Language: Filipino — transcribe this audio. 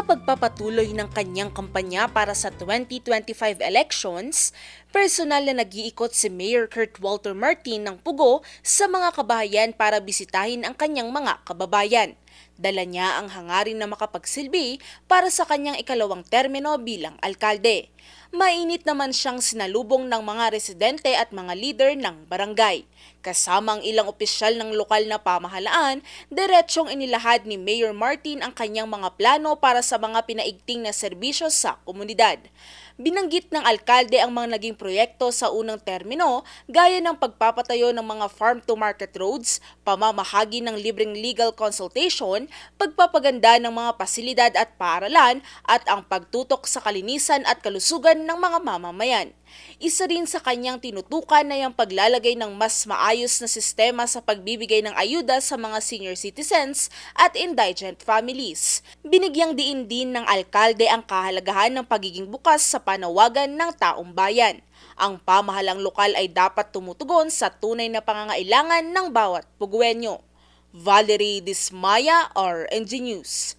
Sa pagpapatuloy ng kanyang kampanya para sa 2025 elections, personal na nag-iikot si Mayor Kurt Walter Martin ng Pugo sa mga kabahayan para bisitahin ang kanyang mga kababayan. Dala niya ang hangarin na makapagsilbi para sa kanyang ikalawang termino bilang alkalde. Mainit naman siyang sinalubong ng mga residente at mga leader ng barangay. Kasama ang ilang opisyal ng lokal na pamahalaan, diretsyong inilahad ni Mayor Martin ang kanyang mga plano para sa mga pinaigting na serbisyo sa komunidad. Binanggit ng alkalde ang mga naging proyekto sa unang termino gaya ng pagpapatayo ng mga farm-to-market roads, pamamahagi ng libreng legal consultation, pagpapaganda ng mga pasilidad at paaralan at ang pagtutok sa kalinisan at kalusugan ng mga mamamayan. Isa rin sa kanyang tinutukan na yung paglalagay ng mas maayos na sistema sa pagbibigay ng ayuda sa mga senior citizens at indigent families. Binigyang diin din ng alkalde ang kahalagahan ng pagiging bukas sa panawagan ng taong bayan. Ang pamahalang lokal ay dapat tumutugon sa tunay na pangangailangan ng bawat Pugueño. Valerie Dismaya, RNG News.